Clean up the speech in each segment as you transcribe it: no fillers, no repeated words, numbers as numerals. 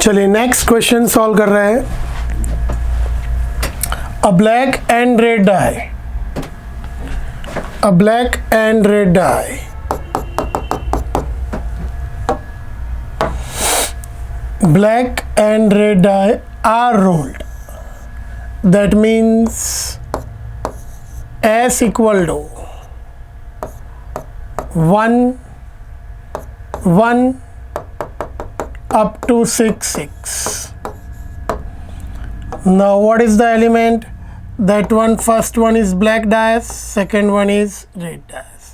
चलिए next question solve कर रहे हैं। A black and red die, a black and red die black and red die are rolled. That means S equal to 1 1 up to 6 6. Now what is the element? That one, first one is black dice, second one is red dice.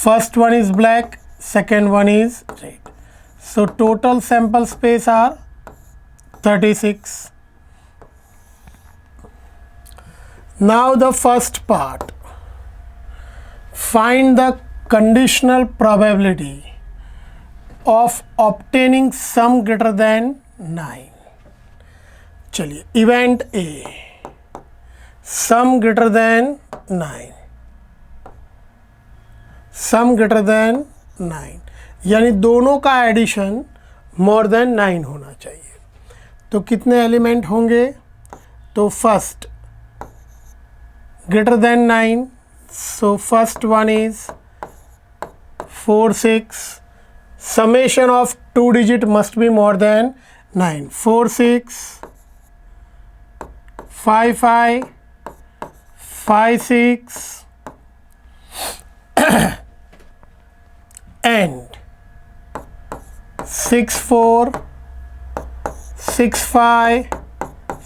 First one is black, second one is red. So total sample space are 36. Now the first part, find the conditional probability of obtaining sum greater than 9. चलिए, event A, sum greater than 9, sum greater than 9, यानी दोनों का addition more than 9 होना चाहिए। तो कितने element होंगे? तो first greater than 9, so first one is 4 6, summation of 2 digit must be more than 9, 4 6 5 5 5 6 and 6 4 6 5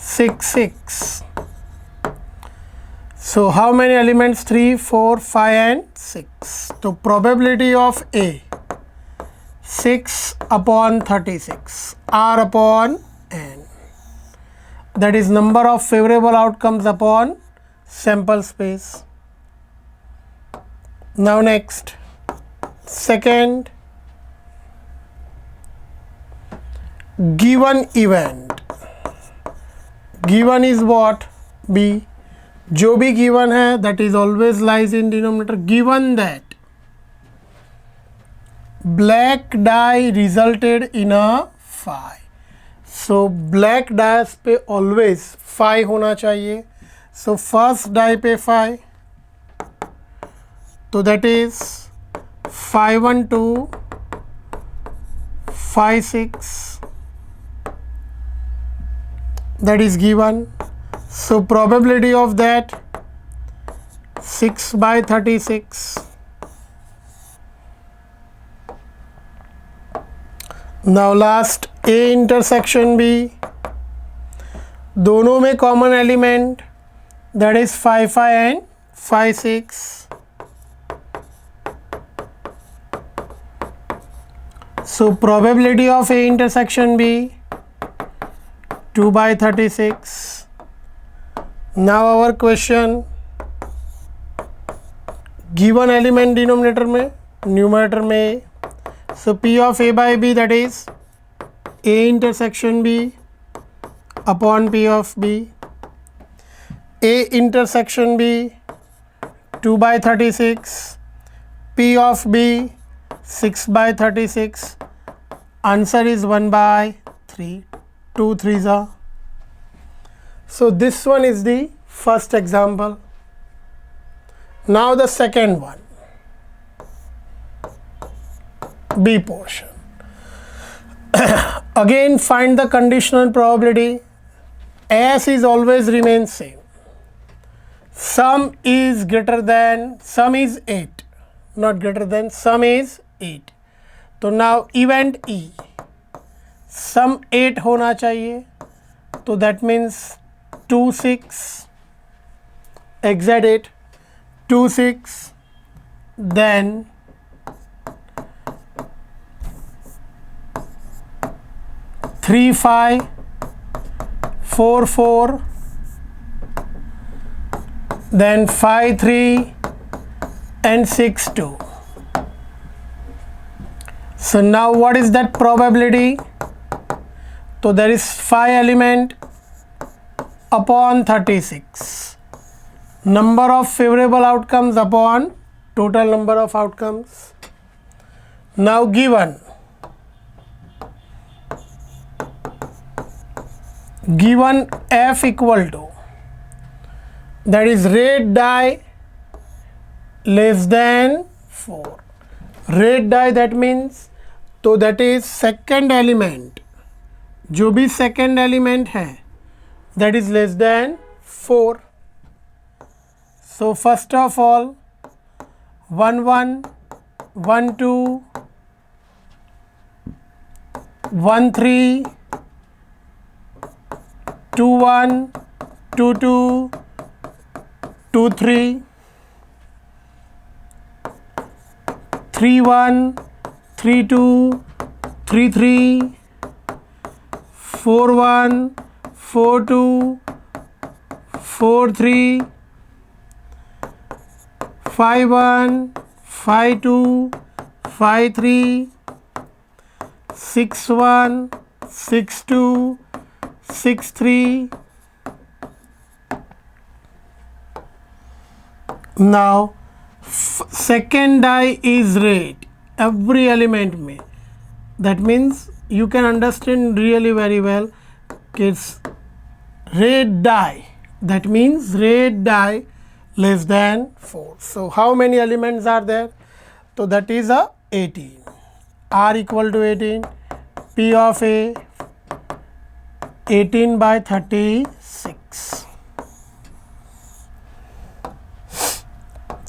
6 6. So how many elements? 3 4 5 and 6. So probability of A 6 upon 36 R upon N, that is number of favorable outcomes upon sample space. Now next, second, given event, given is what? B, जो भी given है that is always lies in denominator. Given that black die resulted in a phi, so black dice पे always phi होना चाहिए. So first die पे phi, तो that is phi 1 2 phi 6, that is given. So probability of that 6 by 36. Now last, A intersection B, दोनों में common element, that is 5 5 and 5 6. So probability of A intersection B 2 by 36. Now our question, given element denominator में, numerator में, so P of A by B, that is A intersection B upon P of B. A intersection B 2 by 36, P of B 6 by 36. Answer is 1 by 3. 2 3s are. So this one is the first example. Now the second one, B portion. Again find the conditional probability. S is always remains same. Sum is greater than, sum is 8, not greater than, sum is 8. तो now event E, सम 8 होना चाहिए. तो that means 2 6 exact 8 2 6, then 3 5 4 4, then 5 3 and 6 2. So now what is that probability? So there is 5 element upon 36, number of favorable outcomes upon total number of outcomes. Now given given F equal to, that is red die less than 4. Red die that means, तो that is second element, जो भी second element है that is less than 4. So first of all 1 1 1 2 1 3 2 1 2 2 2 3 3 1 3 2 3 3 4 1 4 2 4 3 5 1 5 2 5 3 6 1 6 2 6 3. Now second die is red every element में, that means you can understand really very well it's red die, that means red die less than 4. So how many elements are there? So that is a 18. R equal to 18. P of A 18 by 36.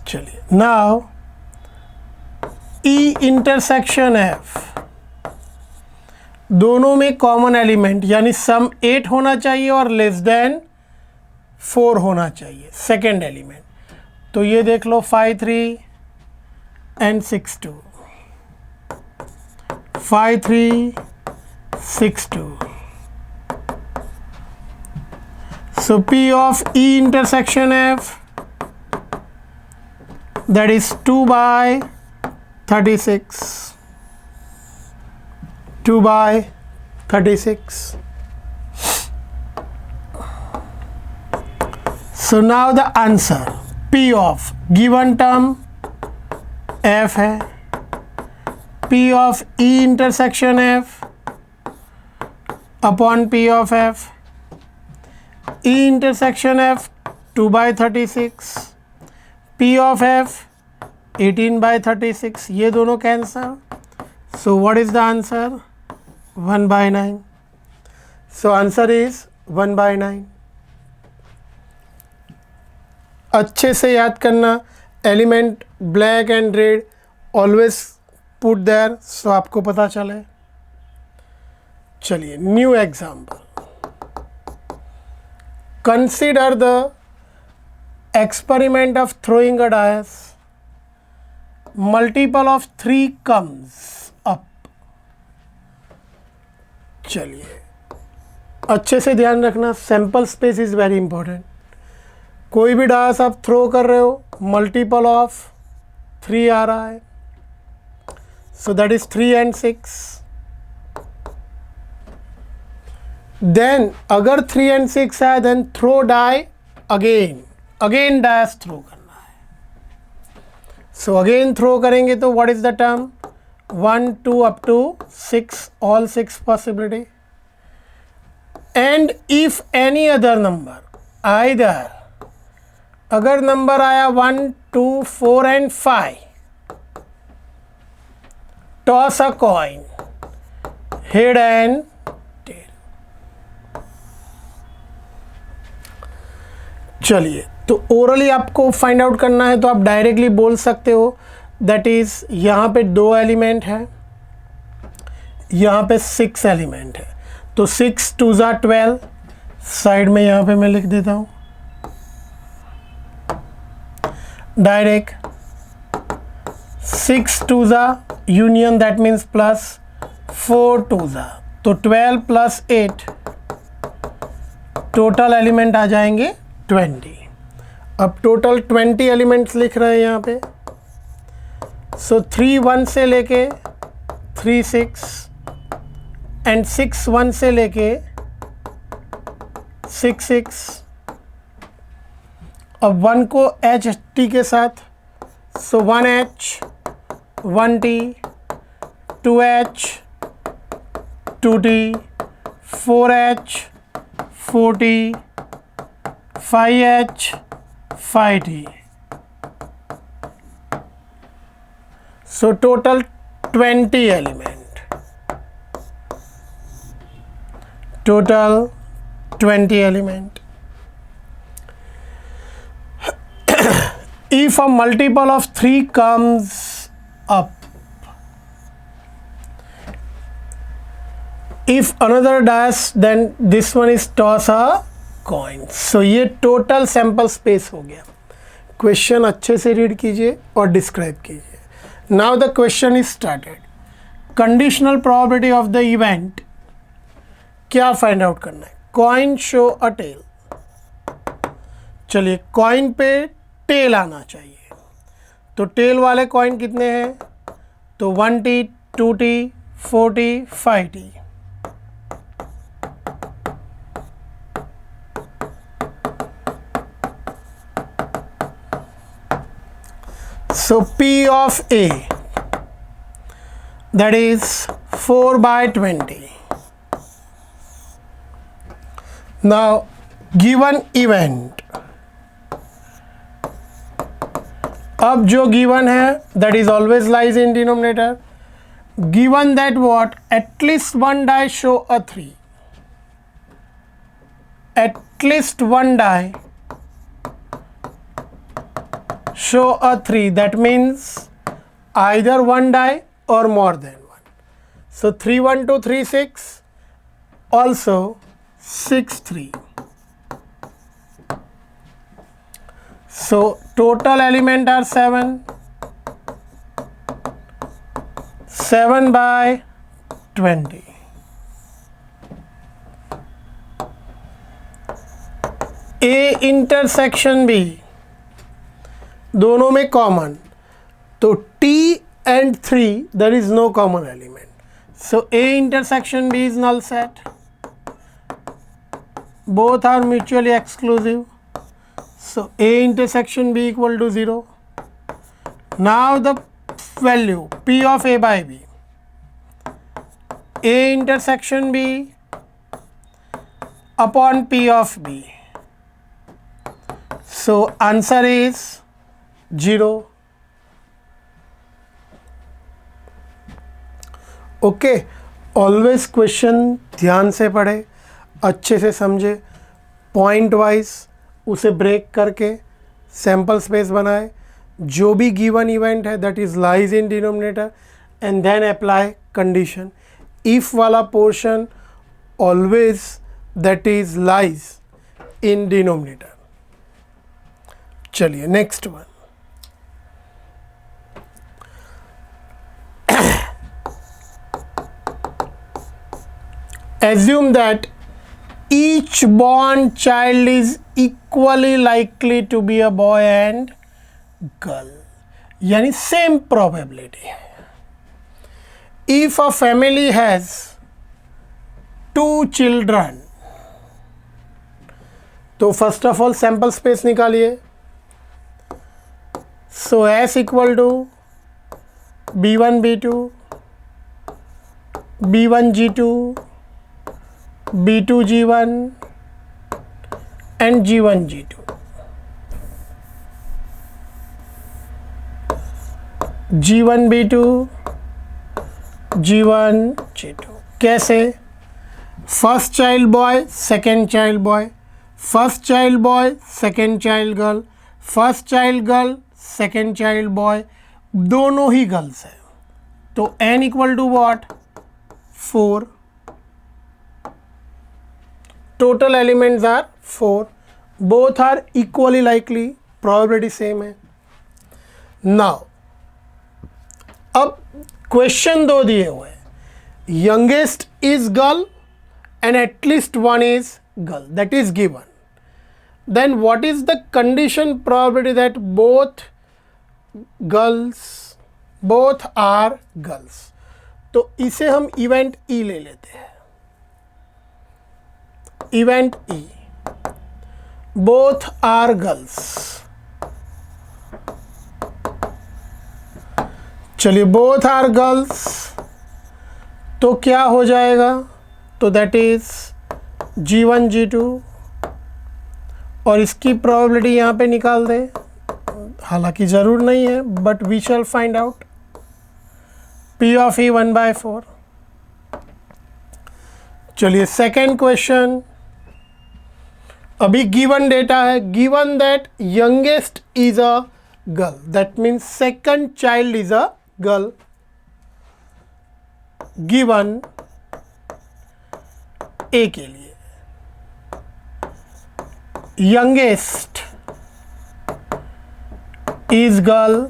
चलिए, now E intersection F, दोनों में common element यानी सम 8 होना चाहिए और less than 4 होना चाहिए second element. तो ये देख लो 5 3 and 6 2, 5 3 6 2. So P of E intersection F, that is 2 by 36. 2 by 36. So now the answer P of given term F है, P of E intersection F upon P of F, E intersection F 2 by 36, P of F 18 by 36, ये दोनों cancel. So what is the answer? 1 by 9. So answer is 1 by 9. अच्छे से याद करना, element black and red always put there, so आपको पता चले. चलिए new example. Consider the experiment of throwing a dice. Multiple of 3 comes up. चलिए अच्छे से ध्यान रखना, sample space is very important. कोई भी डायस आप थ्रो कर रहे हो, मल्टीपल ऑफ 3 आ रहा है, so that is 3 and 6. Then अगर 3 and 6 है, then throw die again dice throw करना है. सो अगेन थ्रो करेंगे तो what is the term? 1 2 up to 6, all 6 possibility. And if any other number, either अगर नंबर आया 1 2 4 and 5, toss a coin, head and tail. चलिए, तो orally आपको find out करना है तो आप डायरेक्टली बोल सकते हो, दैट इज यहाँ पे 2 एलिमेंट है, यहाँ पे 6 एलिमेंट है. तो 6 2 ज़ा 12, साइड में यहाँ पे मैं लिख देता हूँ डायरेक्ट. 6 2 ज़ा यूनियन, दैट मीन्स प्लस 4 2 ज़ा, तो 12 प्लस 8, टोटल एलिमेंट आ जाएंगे 20. अब टोटल 20 एलिमेंट्स लिख रहे हैं यहाँ पे. सो 3 1 से लेके 3 6 एंड 6 1 से लेके 6 6. अब 1 को एच टी के साथ, सो 1H 1T 2H 2T 4H 4T, 5H, 5T. So total 20 element. Total 20 element. If a multiple of 3 comes up, if another does, then this one is toss a coin. So ये total sample space हो गया. Question अच्छे से read कीजिए और describe कीजिए. Now the question is started. Conditional probability of the event क्या find out करना है? कॉइन शो अ टेल. चलिए कॉइन पे टेल आना चाहिए. तो टेल वाले कॉइन कितने हैं? तो 1T, 2T, 4T, 5T. So P of A, that is 4 by 20. Now given event, अब जो given है that is always lies in denominator. Given that what, at least one die show a 3. At least one die show a 3. That means either one die or more than one. So 3 1 2 3 6, also 6 3. So total element are 7. 7 by 20. A intersection B, दोनों में common. तो T and 3 there is no common element. So A intersection B is null set. Both are mutually exclusive. So A intersection B equal to 0. Now the value P of A by B. A intersection B upon P of B. So answer is 0. Okay, always question ध्यान से पढ़े, अच्छे से समझे, point wise उसे break करके sample space बनाए. जो भी गिवन इवेंट है that is lies in denominator and then apply condition. If वाला portion always that is lies in denominator. चलिए next one. Assume that each born child is equally likely to be a boy and girl. यानी same probability है. If a family has 2 children, तो first of all sample space निकालिए. So S equal to B1 B2, B1 G2, B2 G1 and G1 G2. G1 B2, G1 G2. कैसे? First child boy, second child boy, first child boy, second child girl, first child girl, second child boy, दोनों ही girls हैं. तो n equal to what? 4. Total elements are 4. Both are equally likely. Probability same है. Now, अब question 2 दिए हुए हैं. Youngest is girl and at least one is girl. That is given. Then what is the condition probability that both are girls? तो इसे हम event E ले लेते हैं. Event E, both are girls. चलिए both are girls, तो क्या हो जाएगा? तो that is G1 G2 और इसकी प्रोबेबिलिटी यहाँ पे निकाल दे, हालांकि ज़रूर नहीं है but we shall find out. P of E 1/4। चलिए सेकेंड क्वेश्चन। अभी गिवन डेटा है, given that youngest is a girl, that means second child is a girl. Given A के लिए youngest is girl,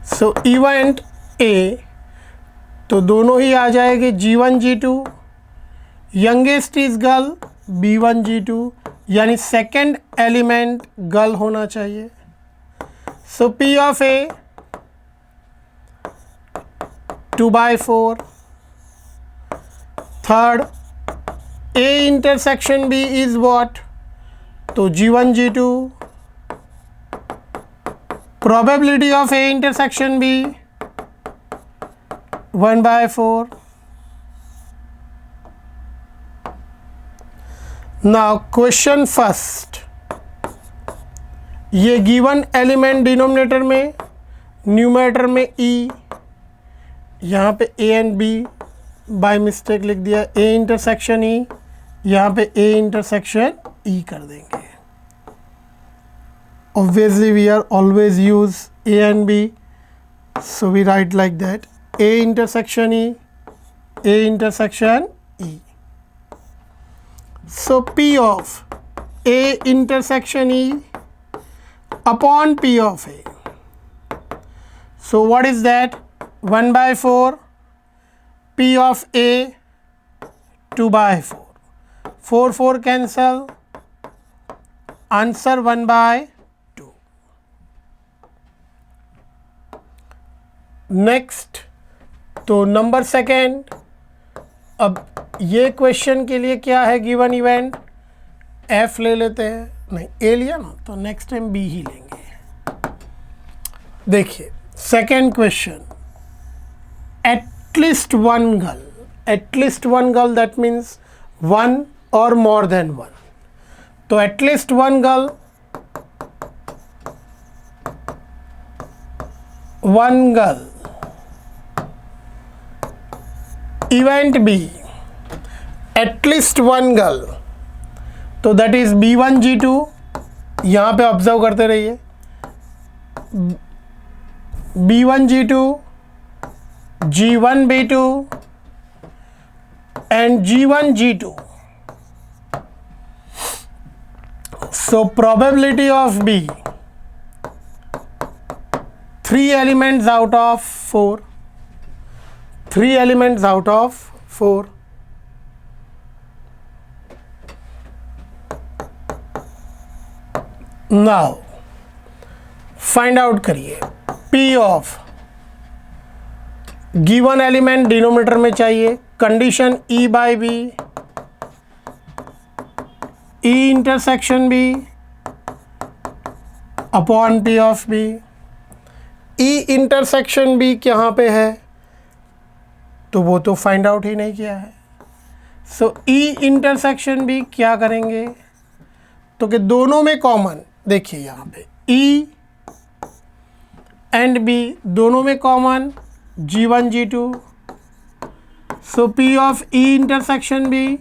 so event A तो दोनों ही आ जाएंगे G1 G2, youngest is girl B1 G2, यानी second element girl होना चाहिए। सो P of A 2/4। Third A intersection B is what, तो G1 G2। Probability of A intersection B 1/4। Now question first, ये given element denominator में, numerator में E, यहाँ पे A and B by mistake लिख दिया, A इंटरसेक्शन E, यहाँ पे A इंटरसेक्शन E कर देंगे। Obviously we are always use A and B, so we write like that, A intersection E, A intersection E। So P of A intersection E upon P of A. So what is that? 1/4. P of A 2/4. 4 cancel. Answer 1/2. Next, तो number second. अब ये question के लिए क्या है given event, F ले लेते हैं, नहीं A लिया ना तो नेक्स्ट टाइम B ही लेंगे। देखिए second question, at least one girl, at least one girl that means one और मोर देन वन, तो at least one girl, one girl, event B at least one girl, तो दैट इज B1 G2। यहाँ पे observe करते रहिए, B1 G2, G1 B2 and G1 G2। So probability of B 3 elements out of 4, 3 elements out of 4। Now find out करिए P of given element denominator में चाहिए, condition E/B, E intersection B upon P of B। E intersection B कहाँ पे है, तो वो तो find out ही नहीं किया है। सो E इंटरसेक्शन B क्या करेंगे, तो कि दोनों में कॉमन, देखिए यहाँ पे E एंड B दोनों में common G1 G2, so P of E intersection B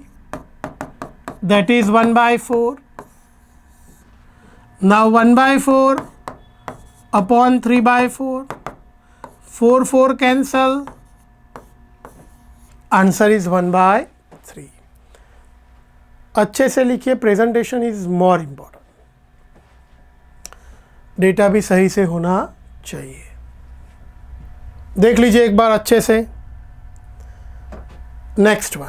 that is 1/4। Now 1/4 upon 3/4, 4 cancel, answer is 1/3। अच्छे से लिखिए, presentation is more important, data भी सही से होना चाहिए। देख लीजिए एक बार अच्छे से। नेक्स्ट वन,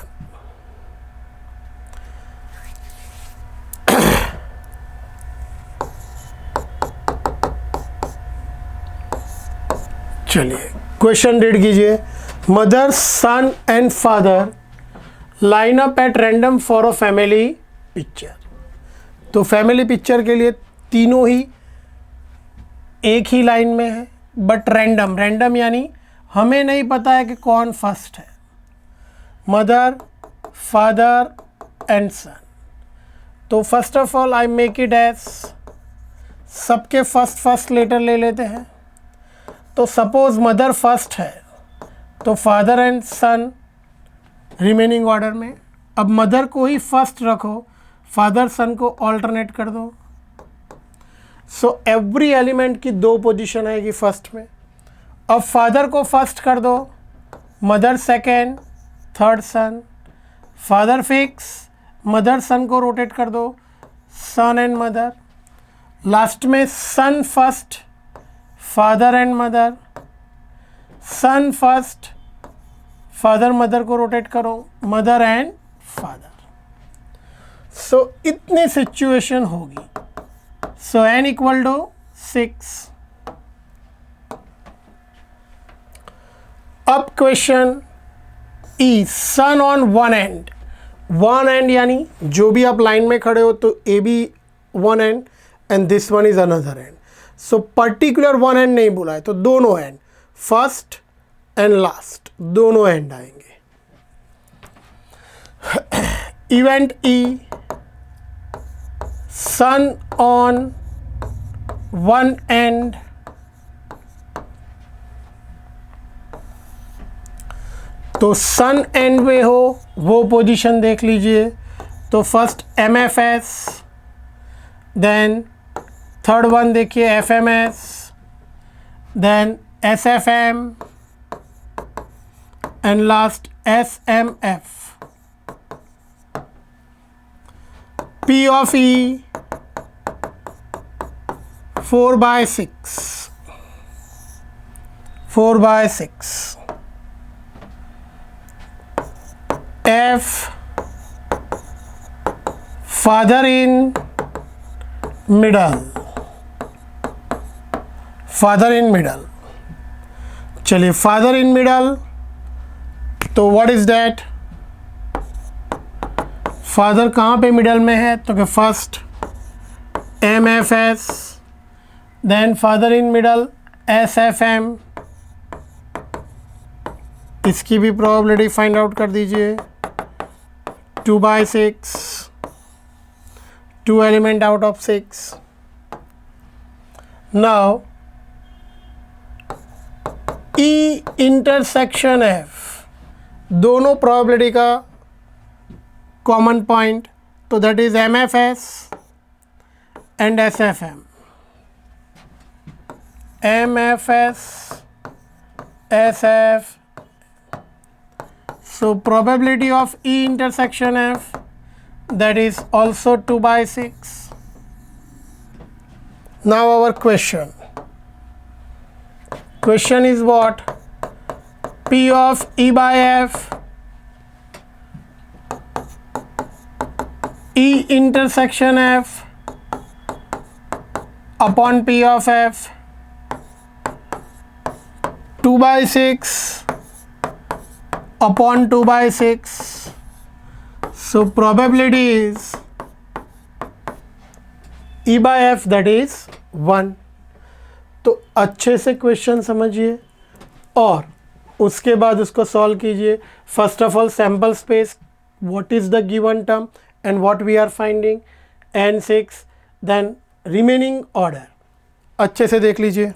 चलिए क्वेश्चन रीड कीजिए। Mother, son and father line up at random for a family picture. तो फैमिली पिक्चर के लिए तीनों ही एक ही लाइन में है, बट रैंडम, रैंडम यानी हमें नहीं पता है कि कौन फर्स्ट है। Mother, father and son. तो first of all I make it as, सबके फर्स्ट लेटर ले लेते हैं। तो सपोज मदर फर्स्ट है तो father and son remaining order में। अब मदर को ही फर्स्ट रखो, फादर सन को ऑल्टरनेट कर दो। सो एवरी एलिमेंट की 2 पोजीशन आएगी फर्स्ट में। अब फादर को फर्स्ट कर दो, mother second, third son. Father fix, mother son को रोटेट कर दो, सन एंड मदर। लास्ट में son first, father and mother. Son first, father mother को रोटेट करो, मदर एंड फादर। सो इतनी सिचुएशन होगी। So n equal to 6। अब question E, son on one end. One end यानी जो भी आप लाइन में खड़े हो तो A B one end and this one is another end. So particular one end नहीं बोला है तो दोनों एंड, फर्स्ट एंड लास्ट दोनों एंड आएंगे। Event E, son on one end तो सन एंड में हो वो पोजीशन देख लीजिए। तो first M F S, then third one देखिए F M S, then S F M and last S M F. P of E 4/6, 4/6। F, father in middle, father in middle। चलिए father in middle तो what is that? father कहाँ पे middle में है तो कि first M F S, then father in middle S F M. इसकी भी प्रोबेबिलिटी फाइंड आउट कर दीजिए। 2/6, 2 element out of 6। Now E intersection F, दोनों प्रोबेबिलिटी का कॉमन पॉइंट तो that is M F S and S F M. M F S S F. So probability of E intersection F, that is also 2/6. Now our question is what? P of E by F, E intersection F upon P of F, 2/6 upon 2/6। So probability is E by F, that is 1। तो अच्छे से question समझिए और उसके बाद उसको solve कीजिए। First of all sample space, what is the given term and what we are finding, N6, then remaining order अच्छे से देख लीजिए।